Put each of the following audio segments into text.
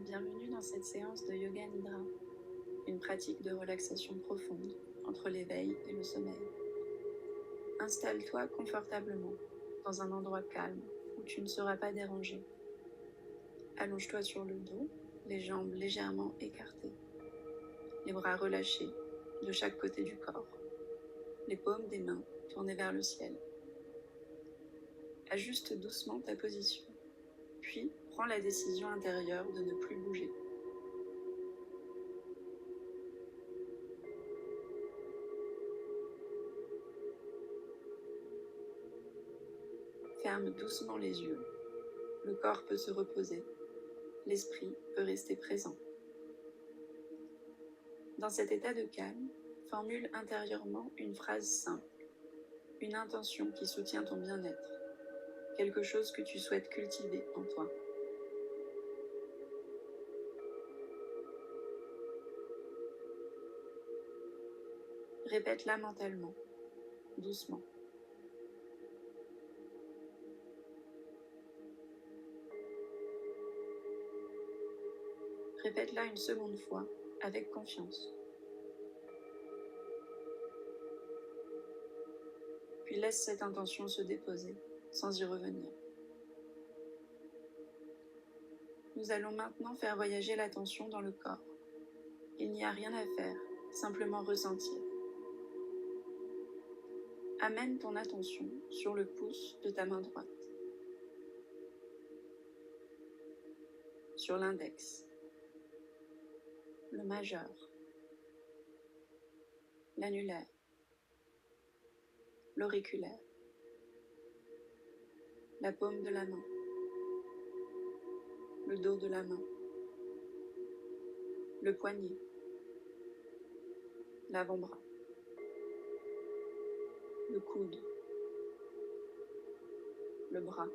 Bienvenue dans cette séance de Yoga Nidra, une pratique de relaxation profonde entre l'éveil et le sommeil. Installe-toi confortablement dans un endroit calme où tu ne seras pas dérangé. Allonge-toi sur le dos, les jambes légèrement écartées, les bras relâchés de chaque côté du corps, les paumes des mains tournées vers le ciel. Ajuste doucement ta position, puis prends la décision intérieure de ne plus bouger. Ferme doucement les yeux. Le corps peut se reposer. L'esprit peut rester présent. Dans cet état de calme, formule intérieurement une phrase simple, une intention qui soutient ton bien-être, quelque chose que tu souhaites cultiver en toi. Répète-la mentalement, doucement. Répète-la une seconde fois, avec confiance. Puis laisse cette intention se déposer, sans y revenir. Nous allons maintenant faire voyager l'attention dans le corps. Il n'y a rien à faire, simplement ressentir. Amène ton attention sur le pouce de ta main droite, sur l'index, le majeur, l'annulaire, l'auriculaire, la paume de la main, le dos de la main, le poignet, l'avant-bras, le coude, le bras,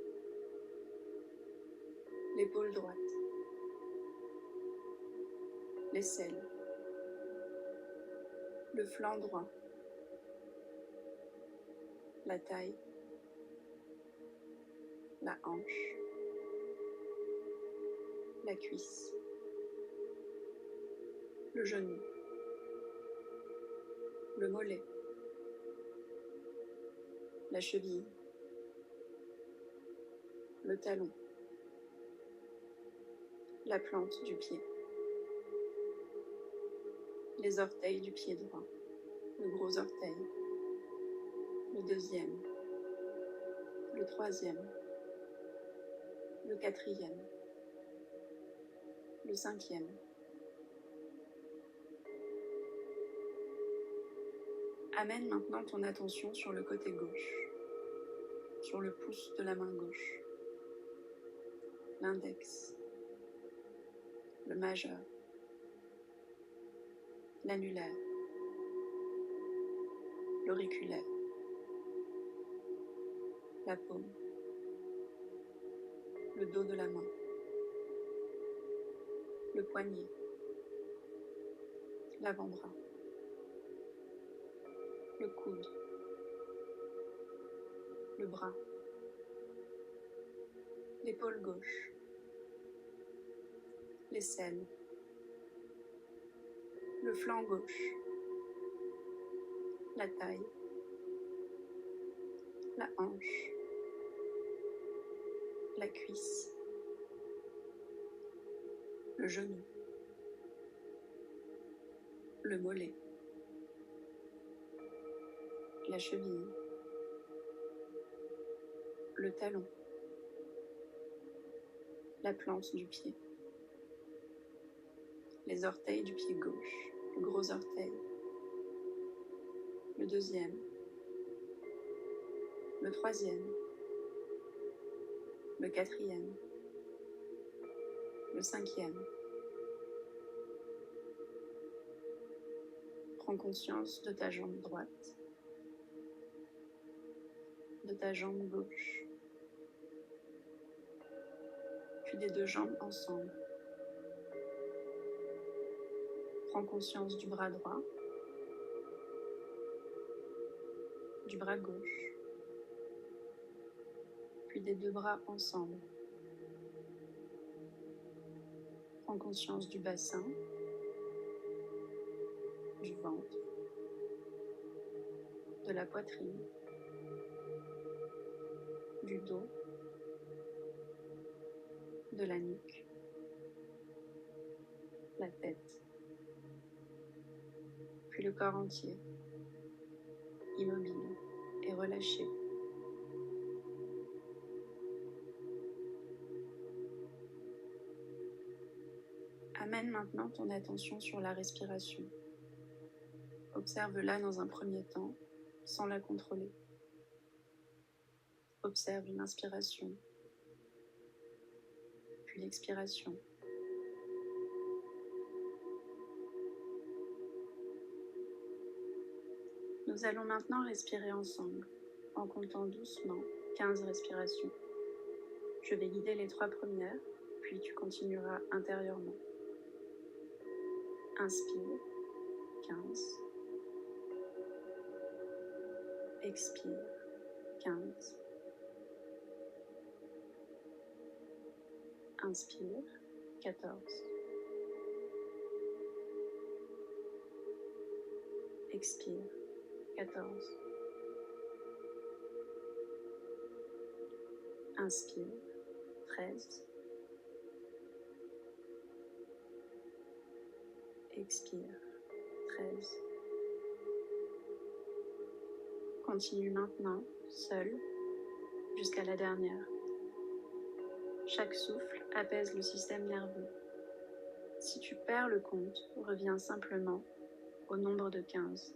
l'épaule droite, l'aisselle, le flanc droit, la taille, la hanche, la cuisse, le genou, le mollet, la cheville, le talon, la plante du pied, les orteils du pied droit, le gros orteil, le deuxième, le troisième, le quatrième, le cinquième. Amène maintenant ton attention sur le côté gauche, sur le pouce de la main gauche, l'index, le majeur, l'annulaire, l'auriculaire, la paume, le dos de la main, le poignet, l'avant-bras, le coude, le bras, l'épaule gauche, l'aisselle, le flanc gauche, la taille, la hanche, la cuisse, le genou, le mollet, la cheville, le talon, la plante du pied, les orteils du pied gauche, le gros orteil, le deuxième, le troisième, le quatrième, le cinquième. Prends conscience de ta jambe droite, de ta jambe gauche, puis des deux jambes ensemble. Prends conscience du bras droit, du bras gauche, puis des deux bras ensemble. Prends conscience du bassin, du ventre, de la poitrine, du dos, de la nuque, la tête, puis le corps entier, immobile et relâché. Amène maintenant ton attention sur la respiration. Observe-la dans un premier temps, sans la contrôler. Observe une inspiration, puis l'expiration. Nous allons maintenant respirer ensemble, en comptant doucement 15 respirations. Je vais guider les 3 premières, puis tu continueras intérieurement. Inspire, 15. Expire, 15. Inspire, 14. Expire, 14. Inspire, 13. Expire, 13. Continue maintenant, seul, jusqu'à la dernière. Chaque souffle apaise le système nerveux. Si tu perds le compte, reviens simplement au nombre de 15.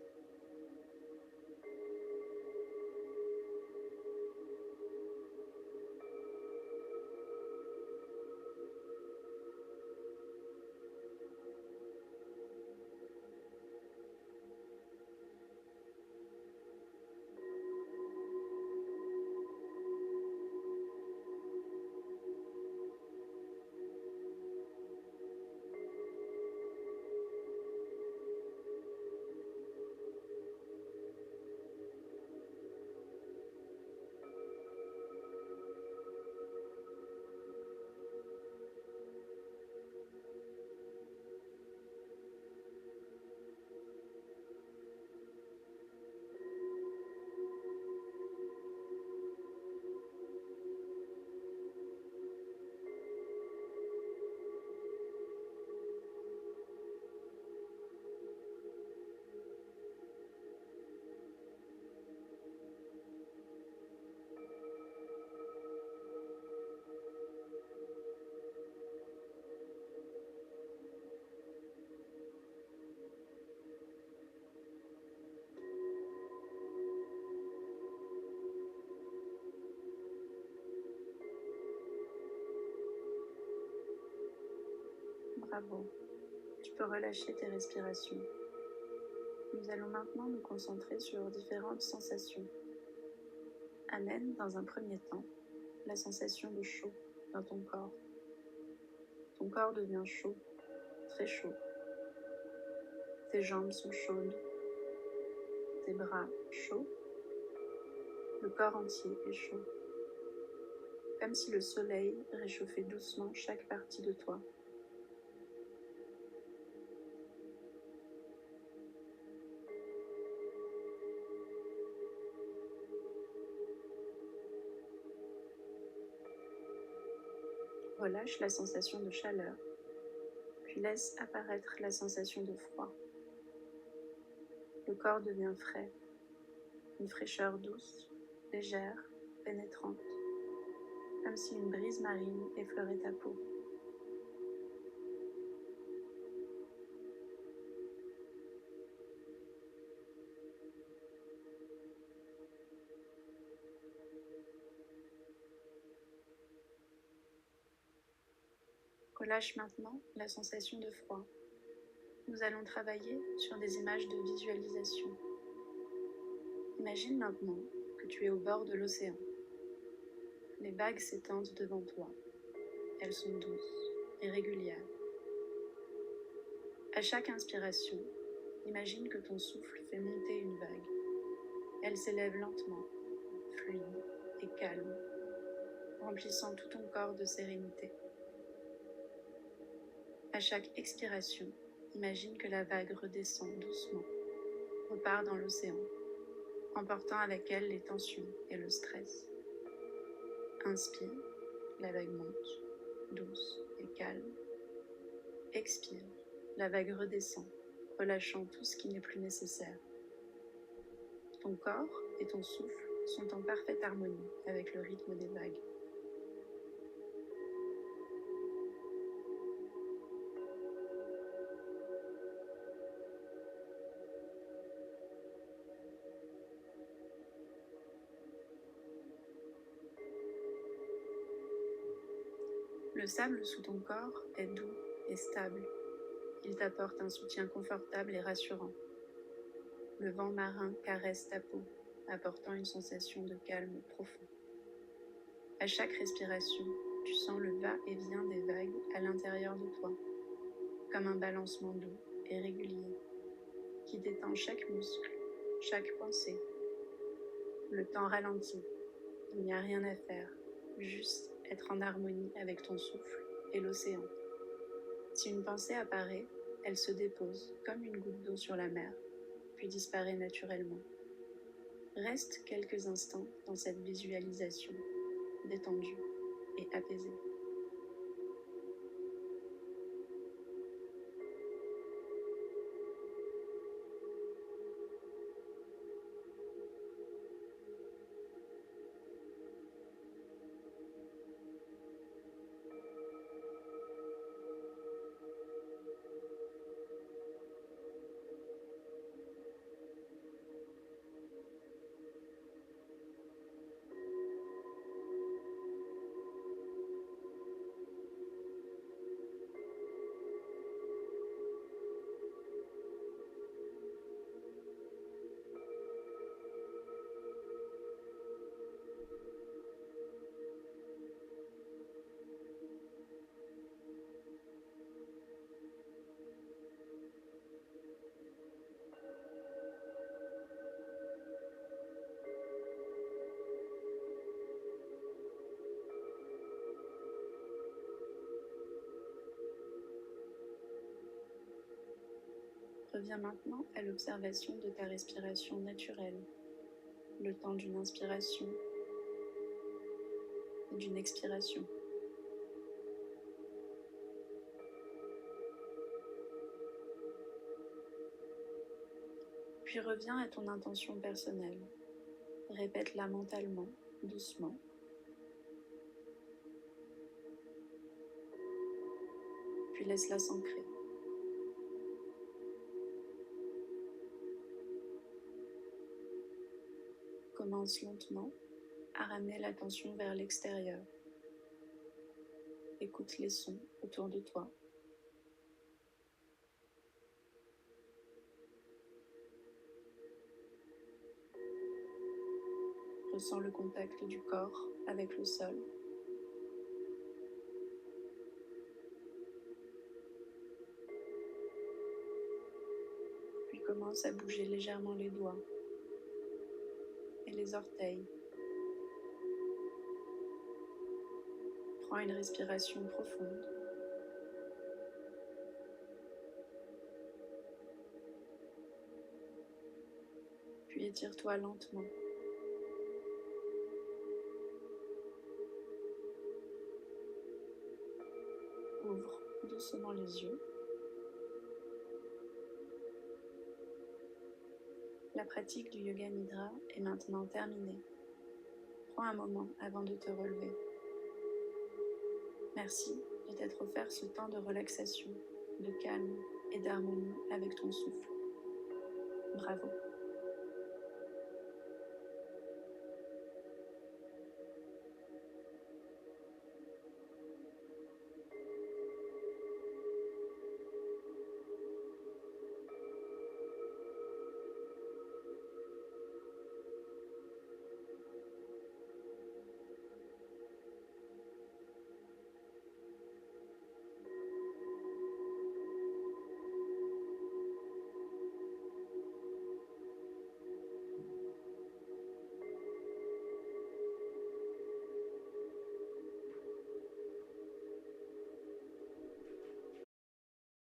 Bravo, tu peux relâcher tes respirations. Nous allons maintenant nous concentrer sur différentes sensations. Amène dans un premier temps la sensation de chaud dans ton corps. Ton corps devient chaud, très chaud. Tes jambes sont chaudes, tes bras chauds, le corps entier est chaud. Comme si le soleil réchauffait doucement chaque partie de toi. Relâche la sensation de chaleur, puis laisse apparaître la sensation de froid. Le corps devient frais, une fraîcheur douce, légère, pénétrante, comme si une brise marine effleurait ta peau. Relâche maintenant la sensation de froid. Nous allons travailler sur des images de visualisation. Imagine maintenant que tu es au bord de l'océan. Les vagues s'étendent devant toi. Elles sont douces et régulières. À chaque inspiration, imagine que ton souffle fait monter une vague. Elle s'élève lentement, fluide et calme, remplissant tout ton corps de sérénité. À chaque expiration, imagine que la vague redescend doucement, repart dans l'océan, emportant avec elle les tensions et le stress. Inspire, la vague monte, douce et calme. Expire, la vague redescend, relâchant tout ce qui n'est plus nécessaire. Ton corps et ton souffle sont en parfaite harmonie avec le rythme des vagues. Le sable sous ton corps est doux et stable. Il t'apporte un soutien confortable et rassurant. Le vent marin caresse ta peau, apportant une sensation de calme profond. À chaque respiration, tu sens le va-et-vient des vagues à l'intérieur de toi, comme un balancement doux et régulier, qui détend chaque muscle, chaque pensée. Le temps ralentit, il n'y a rien à faire, juste être en harmonie avec ton souffle et l'océan. Si une pensée apparaît, elle se dépose comme une goutte d'eau sur la mer, puis disparaît naturellement. Reste quelques instants dans cette visualisation, détendue et apaisée. Reviens maintenant à l'observation de ta respiration naturelle, le temps d'une inspiration et d'une expiration. Puis reviens à ton intention personnelle. Répète-la mentalement, doucement. Puis laisse-la s'ancrer. Commence lentement à ramener l'attention vers l'extérieur. Écoute les sons autour de toi. Ressens le contact du corps avec le sol. Puis commence à bouger légèrement les doigts et les orteils. Prends une respiration profonde. Puis étire-toi lentement. Ouvre doucement les yeux. La pratique du yoga nidra est maintenant terminée. Prends un moment avant de te relever. Merci de t'être offert ce temps de relaxation, de calme et d'harmonie avec ton souffle. Bravo.